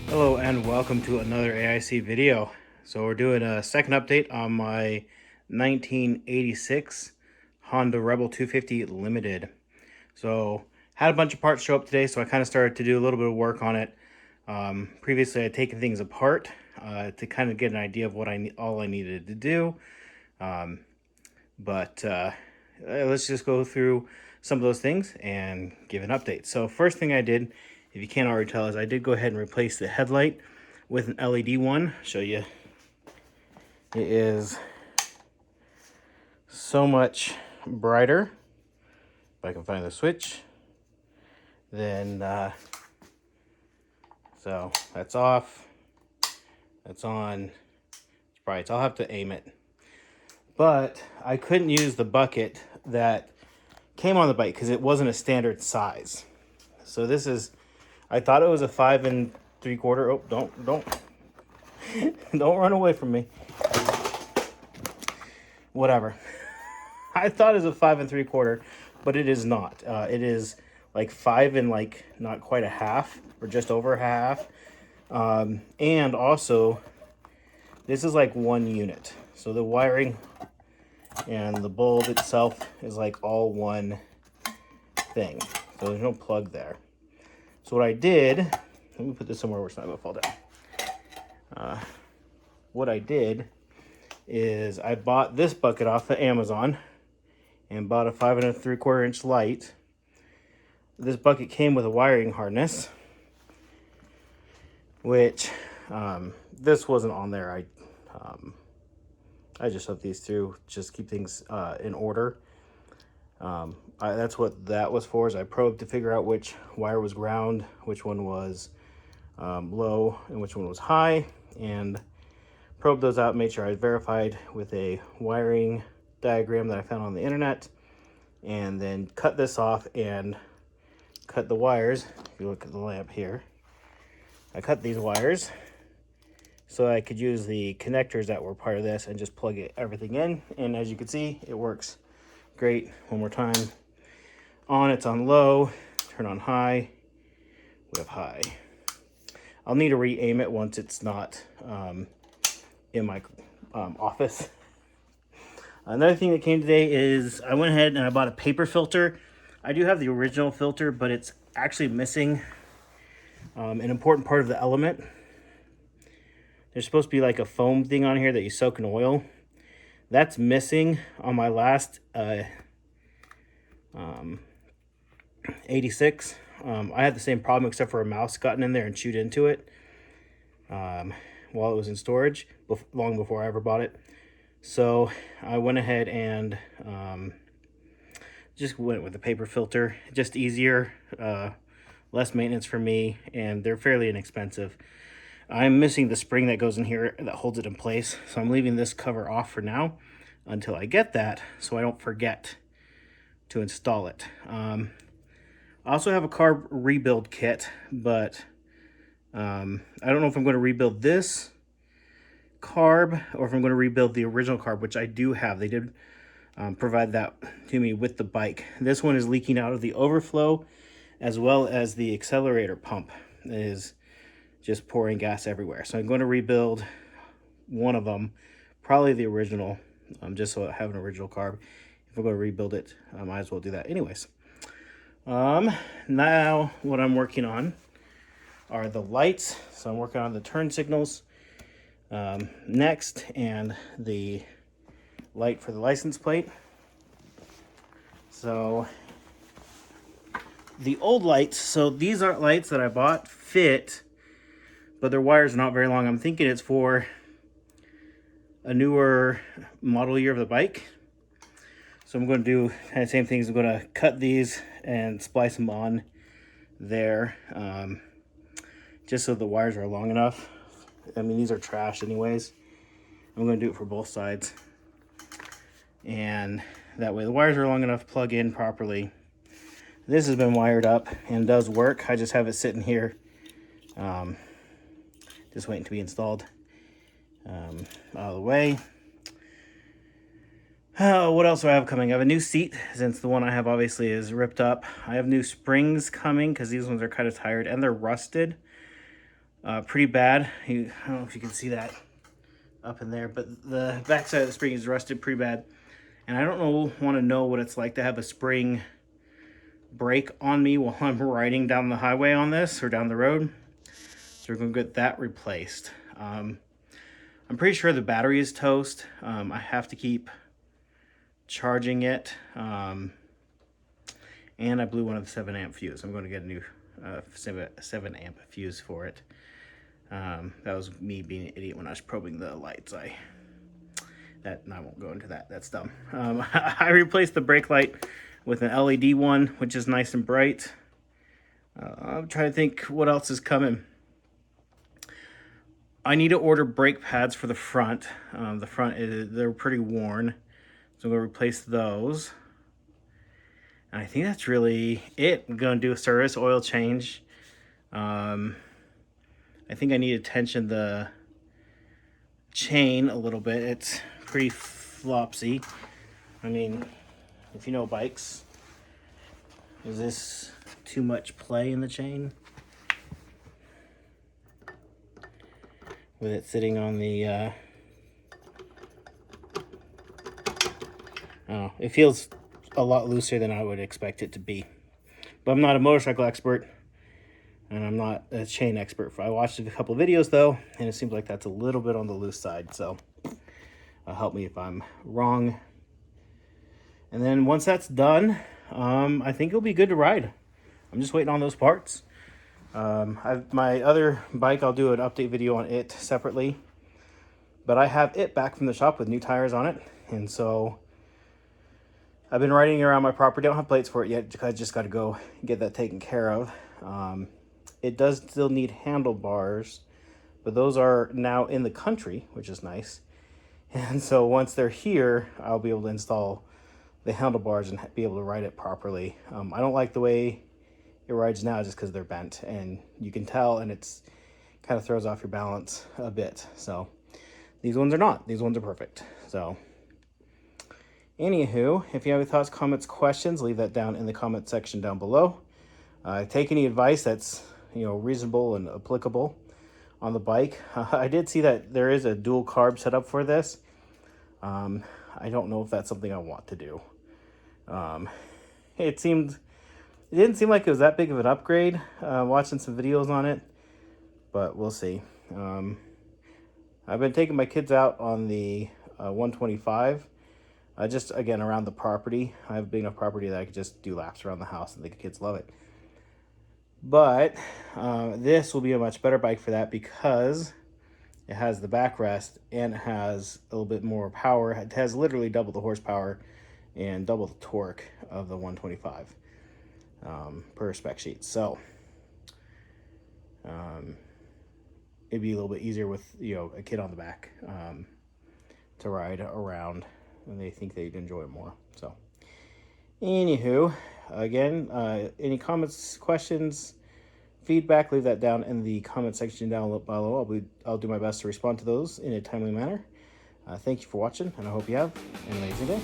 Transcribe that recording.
Hello and welcome to another AIC video. So we're doing a second update on my 1986 Honda Rebel 250 Limited. So had a bunch of parts show up today, so I kind of started to do a little bit of work on it. Previously, I'd taken things apart to kind of get an idea of what all I needed to do. But let's just go through some of those things and give an update. So first thing I did, if you can't already tell, is I did go ahead and replace the headlight with an LED one. Show you. It is so much brighter. If I can find the switch. Then, so that's off. That's on. It's bright. So I'll have to aim it. But I couldn't use the bucket that came on the bike because it wasn't a standard size. So this is, I thought it was a 5 3/4. Oh, don't don't run away from me. Whatever. I thought it was a 5 3/4, but it is not. It is like 5 and like not quite a half, or just over a half. And also, this is like one unit. So the wiring and the bulb itself is like all one thing. So there's no plug there. So what I did, let me put this somewhere where it's not gonna fall down. What I did is I bought this bucket off of Amazon and bought a 5 3/4 inch light. This bucket came with a wiring harness, which this wasn't on there. I just shoved these through, just keep things in order. That's what that was for, is I probed to figure out which wire was ground, which one was low, and which one was high, and probed those out, made sure I verified with a wiring diagram that I found on the internet, and then cut this off and cut the wires. If you look at the lamp here, I cut these wires so I could use the connectors that were part of this and just plug everything in. And as you can see, it works great. One more time. On, it's on low. Turn on high. We have high. I'll need to re-aim it once it's not in my office. Another thing that came today is I went ahead and I bought a paper filter. I do have the original filter, but it's actually missing an important part of the element. There's supposed to be like a foam thing on here that you soak in oil. That's missing on my last 86. I had the same problem, except for a mouse gotten in there and chewed into it while it was in storage, long before I ever bought it. So I went ahead and just went with the paper filter. Just easier, less maintenance for me, and they're fairly inexpensive. I'm missing the spring that goes in here that holds it in place, so I'm leaving this cover off for now until I get that, so I don't forget to install it. I also have a carb rebuild kit, but I don't know if I'm going to rebuild this carb or if I'm going to rebuild the original carb, which I do have. They did provide that to me with the bike. This one is leaking out of the overflow, as well as the accelerator pump is just pouring gas everywhere. So I'm going to rebuild one of them, probably the original, just so I have an original carb. If I'm going to rebuild it, I might as well do that anyways. Now what I'm working on are the lights. So I'm working on the turn signals next, and the light for the license plate. So the old lights, so these are lights that I bought, fit, but their wires are not very long. I'm thinking it's for a newer model year of the bike. So I'm going to do kind of the same things. I'm going to cut these and splice them on there, just so the wires are long enough. I mean, these are trash anyways. I'm going to do it for both sides. And that way the wires are long enough to plug in properly. This has been wired up and does work. I just have it sitting here, just waiting to be installed out of the way. What else do I have coming? I have a new seat, since the one I have obviously is ripped up. I have new springs coming because these ones are kind of tired and they're rusted. pretty bad. I don't know if you can see that up in there, but the backside of the spring is rusted pretty bad. And I don't want to know what it's like to have a spring break on me while I'm riding down the highway on this or down the road. So we're going to get that replaced. I'm pretty sure the battery is toast. I have to keep charging it. And I blew one of the 7 amp fuse. I'm going to get a new 7 amp fuse for it. That was me being an idiot when I was probing the lights. I won't go into that. That's dumb. I replaced the brake light with an LED one, which is nice and bright. I'm trying to think what else is coming. I need to order brake pads for the front. They're pretty worn, so I'm going to replace those. And I think that's really it. I'm going to do a service oil change. I think I need to tension the chain a little bit. It's pretty flopsy. I mean, if you know bikes, is this too much play in the chain? With it sitting on the, I don't know, it feels a lot looser than I would expect it to be. But I'm not a motorcycle expert, and I'm not a chain expert. I watched a couple of videos though, and it seems like that's a little bit on the loose side, so help me if I'm wrong. And then once that's done, I think it'll be good to ride. I'm just waiting on those parts. My other bike, I'll do an update video on it separately. But I have it back from the shop with new tires on it. And so I've been riding around my property. Don't have plates for it yet. I just got to go get that taken care of. It does still need handlebars, but those are now in the country, which is nice. And so once they're here, I'll be able to install the handlebars and be able to ride it properly. I don't like the way it rides now just because they're bent, and you can tell, and it's kind of throws off your balance a bit. So these ones are not. These ones are perfect. So anywho, if you have any thoughts, comments, questions, leave that down in the comment section down below. Take any advice that's reasonable and applicable on the bike. I did see that there is a dual carb setup for this. I don't know if that's something I want to do. It didn't seem like it was that big of an upgrade, watching some videos on it, but we'll see. I've been taking my kids out on the 125, just again around the property. I have a big enough property that I could just do laps around the house and the kids love it. But this will be a much better bike for that because it has the backrest and it has a little bit more power. It has literally double the horsepower and double the torque of the 125 per spec sheet. So it'd be a little bit easier with a kid on the back to ride around, and they think they'd enjoy it more. So anywho, again, any comments, questions, feedback, leave that down in the comment section down below. I'll do my best to respond to those in a timely manner. Thank you for watching, and I hope you have an amazing day.